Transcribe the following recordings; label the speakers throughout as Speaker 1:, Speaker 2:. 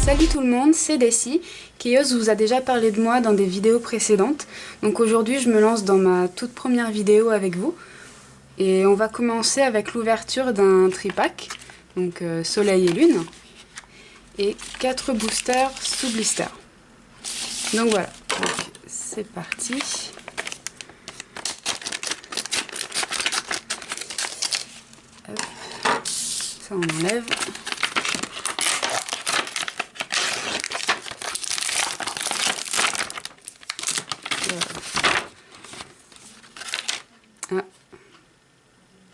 Speaker 1: Salut tout le monde, c'est Desi. Chaos vous a déjà parlé de moi dans des vidéos précédentes. Donc aujourd'hui je me lance dans ma toute première vidéo avec vous. Et on va commencer avec l'ouverture d'un tripack. Donc soleil et lune. Et 4 boosters sous blister. Donc voilà, c'est parti. Hop. Ça on enlève. Ah.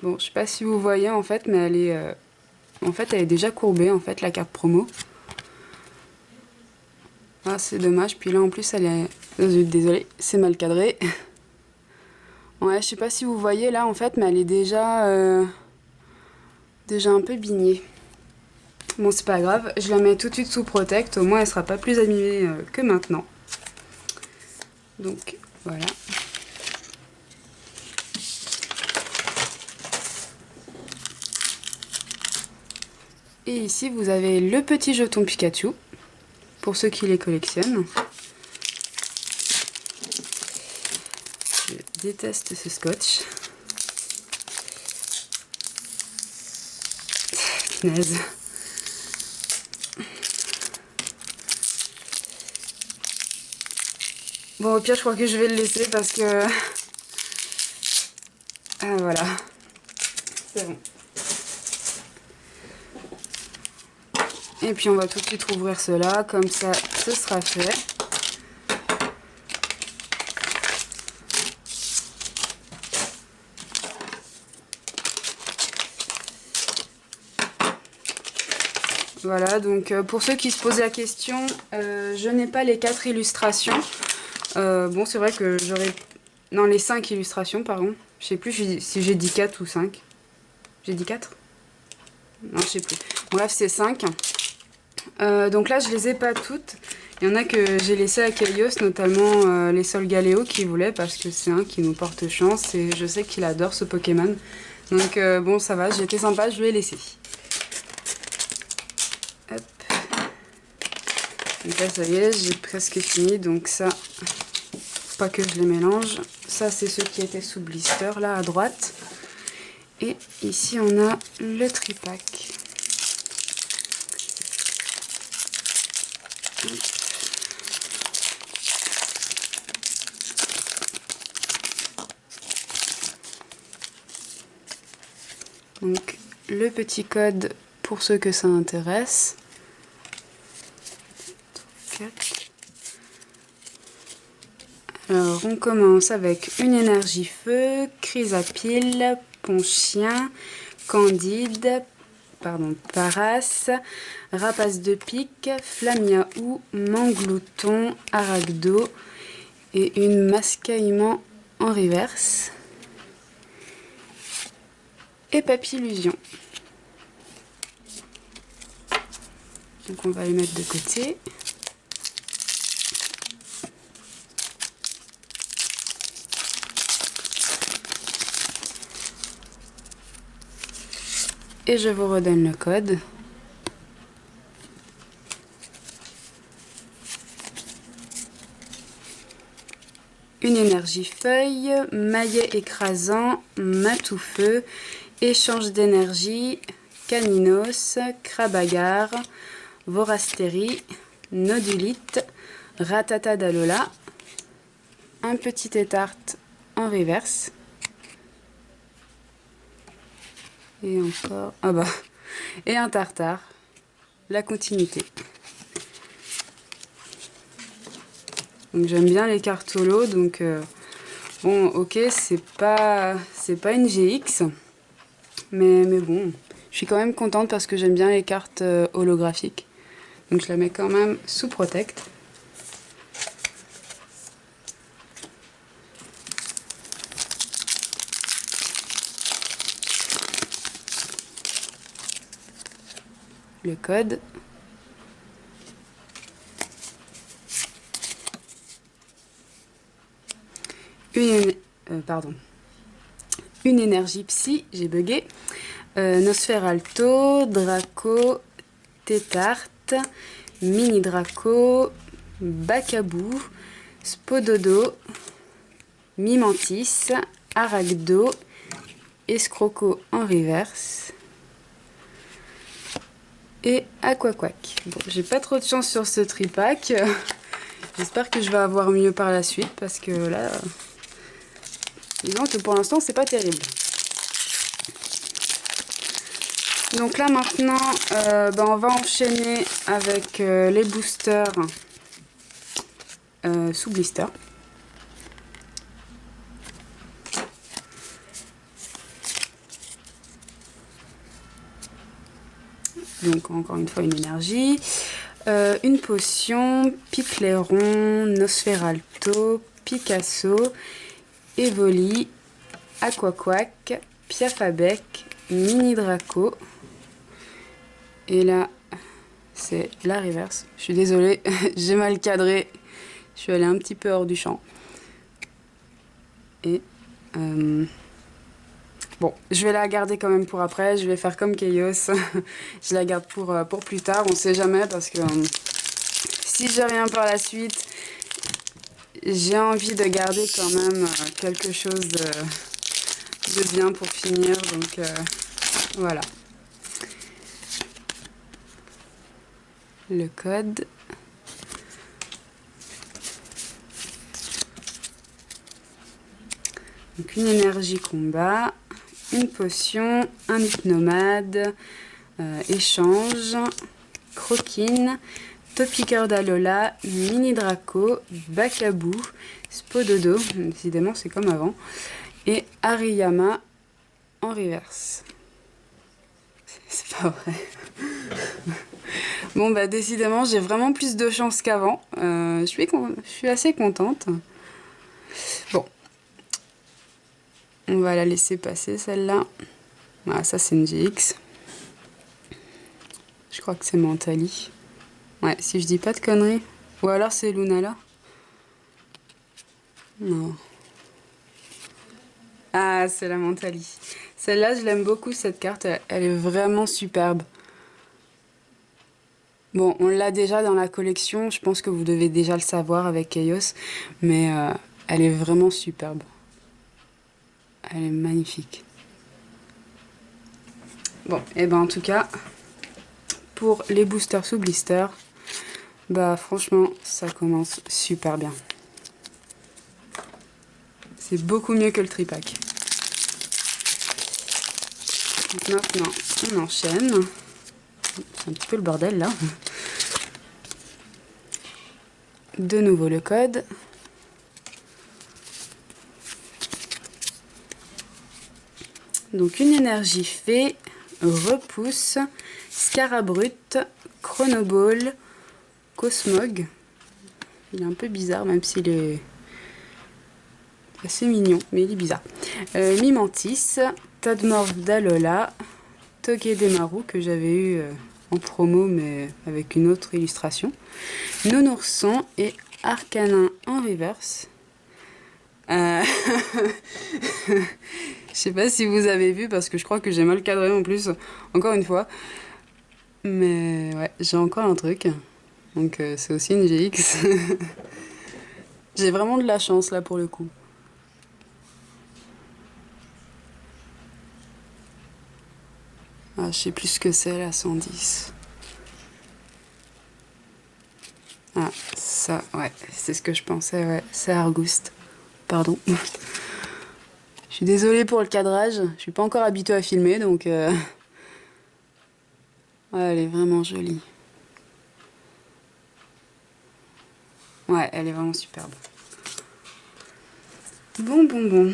Speaker 1: Bon, je sais pas si vous voyez en fait, mais elle est déjà courbée en fait, la carte promo. Ah, c'est dommage. Puis là en plus elle est, désolée, c'est mal cadré. Ouais, je sais pas si vous voyez là en fait, mais elle est déjà un peu bignée. Bon, c'est pas grave, je la mets tout de suite sous protect, au moins elle sera pas plus abîmée que maintenant. Donc voilà. Et ici vous avez le petit jeton Pikachu, pour ceux qui les collectionnent. Je déteste ce scotch. Punaise. Bon, au pire, je crois que je vais le laisser parce que... Ah, voilà. C'est bon. Et puis, on va tout de suite ouvrir cela. Comme ça, ce sera fait. Voilà, donc pour ceux qui se posent la question, je n'ai pas les 4 illustrations. Bon, c'est vrai que j'aurais... Non, les 5 illustrations, pardon. Je sais plus si j'ai dit 4 ou 5. J'ai dit 4 ? Non, je sais plus. Bref, c'est 5. Donc là, je les ai pas toutes. Il y en a que j'ai laissé à Chaos, notamment les Solgaleo qui voulaient, parce que c'est un qui nous porte chance et je sais qu'il adore ce Pokémon. Donc bon, ça va, j'étais sympa, je lui ai laissé. Hop. Donc là, ça y est, j'ai presque fini. Donc ça, faut pas que je les mélange. Ça, c'est ceux qui étaient sous blister, là, à droite. Et ici, on a le tripack. Donc, le petit code pour ceux que ça intéresse. Alors, on commence avec une énergie feu, Chrysapile, Ponchien, Candide, Paras, Rapace de pique, Flamiaou, Manglouton, Aragdo et une Mascaïman en reverse. Et Papillusion. Donc on va les mettre de côté. Et je vous redonne le code. Une énergie feuille, maillet écrasant, matoufeu, échange d'énergie, caninos, crabagar, vorastérie, nodulite, ratata d'alola, un petit étarte en reverse. Et encore... Ah bah... Et un tartare. La continuité. Donc j'aime bien les cartes holo, donc... bon, ok, c'est pas une GX. Mais bon, je suis quand même contente parce que j'aime bien les cartes holographiques. Donc je la mets quand même sous protect. Le code. Une énergie psy, j'ai bugué. Nosferalto, Draco, Tétarte, Mini Draco, Bacabou, Spododo, Mimantis, Aragdo, Escroco en reverse et Aquaquack. Bon, j'ai pas trop de chance sur ce tripack. J'espère que je vais avoir mieux par la suite parce que là, disons que pour l'instant, c'est pas terrible. Donc là maintenant, on va enchaîner avec les boosters sous blister. Donc encore une fois une énergie, une potion, Picléron, Nosferalto, Picasso, Evoli, Aquaquack, Piafabec, Mini Draco. Et là, c'est la reverse. Je suis désolée, j'ai mal cadré. Je suis allée un petit peu hors du champ. Et bon, je vais la garder quand même pour après. Je vais faire comme Chaos. Je la garde pour plus tard. On sait jamais parce que si j'ai rien par la suite, j'ai envie de garder quand même quelque chose de bien pour finir. Donc voilà. Le code. Donc une énergie combat, une potion, un hypnomade, échange, croquine, topiqueur d'Alola, mini Draco, Bacabou, Spododo, décidément c'est comme avant, et Hariyama en reverse. C'est pas vrai. Bon bah décidément j'ai vraiment plus de chance qu'avant. Je suis assez contente. Bon. On va la laisser passer celle-là. Voilà, ça c'est une GX. Je crois que c'est Mentali. Ouais, si je dis pas de conneries. Ou alors c'est Lunala. Non. Ah, c'est la Mentali. Celle-là, je l'aime beaucoup cette carte. Elle est vraiment superbe. Bon, on l'a déjà dans la collection. Je pense que vous devez déjà le savoir avec Chaos. Mais elle est vraiment superbe. Elle est magnifique. Bon, et ben en tout cas, pour les boosters sous blister, bah franchement, ça commence super bien. C'est beaucoup mieux que le tripack. Donc maintenant, on enchaîne. C'est un petit peu le bordel là. De nouveau le code. Donc une énergie fée, repousse, Scarabrut, Chronoball, Cosmog. Il est un peu bizarre même s'il est assez mignon, mais il est bizarre. Mimantis, Tadmorph d'Alola, Togedemaru que j'avais eu en promo mais avec une autre illustration. Nounourson et Arcanin en reverse. Je sais pas si vous avez vu parce que je crois que j'ai mal cadré en plus, encore une fois. Mais ouais, j'ai encore un truc. Donc c'est aussi une GX. J'ai vraiment de la chance là pour le coup. Ah, je sais plus ce que c'est la 110. Ah, ça, ouais, c'est ce que je pensais, ouais. C'est Argouste. Pardon. Je suis désolée pour le cadrage. Je suis pas encore habituée à filmer, donc... Ouais, elle est vraiment jolie. Ouais, elle est vraiment superbe. Bon.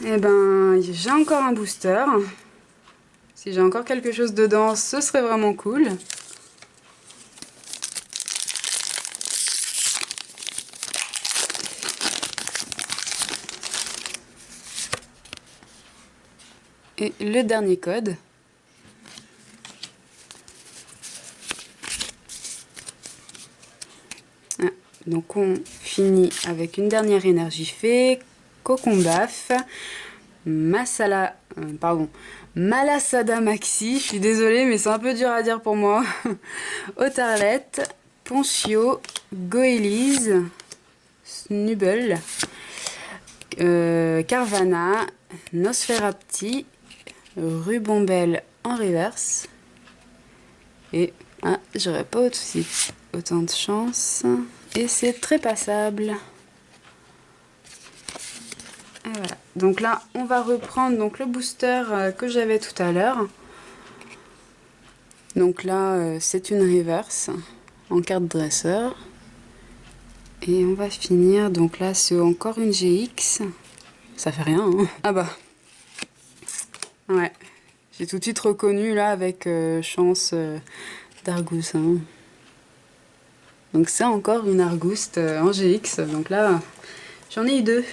Speaker 1: Eh ben, j'ai encore un booster. Si j'ai encore quelque chose dedans, ce serait vraiment cool. Et le dernier code. Ah, donc on finit avec une dernière énergie fée, Cocombaf, Malasada Maxi, je suis désolée mais c'est un peu dur à dire pour moi. Autarlet, Ponchio, Goélise, Snubble, Carvana, Nosferapti, Rubombelle en reverse. Et j'aurais pas aussi autant de chance. Et c'est très passable. Et voilà. Donc là, on va reprendre donc, le booster que j'avais tout à l'heure. Donc là, c'est une reverse en carte dresseur. Et on va finir. Donc là, c'est encore une GX. Ça fait rien, hein. Ah bah. Ouais. J'ai tout de suite reconnu là avec chance d'Argouste. Hein. Donc c'est encore une Argouste en GX. Donc là, j'en ai eu 2.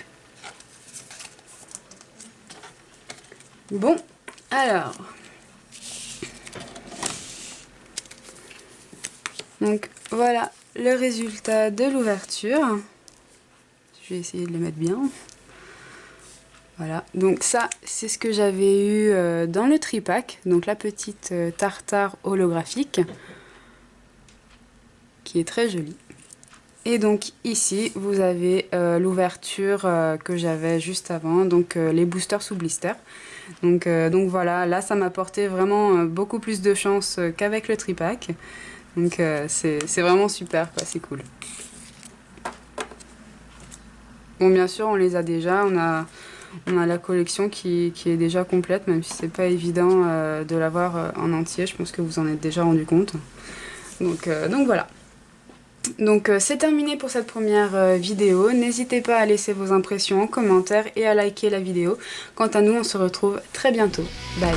Speaker 1: Bon, alors. Donc voilà le résultat de l'ouverture. Je vais essayer de le mettre bien. Voilà, donc ça c'est ce que j'avais eu dans le tripack. Donc la petite tartare holographique. Qui est très jolie. Et donc ici vous avez l'ouverture que j'avais juste avant. Donc les boosters sous blister. Donc voilà, là ça m'a apporté vraiment beaucoup plus de chance qu'avec le tripack. Donc c'est vraiment super, quoi, c'est cool. Bon, bien sûr, on les a déjà, on a la collection qui est déjà complète, même si c'est pas évident de l'avoir en entier, je pense que vous en êtes déjà rendu compte. Donc voilà. Donc c'est terminé pour cette première vidéo. N'hésitez pas à laisser vos impressions en commentaire et à liker la vidéo. Quant à nous, on se retrouve très bientôt. Bye!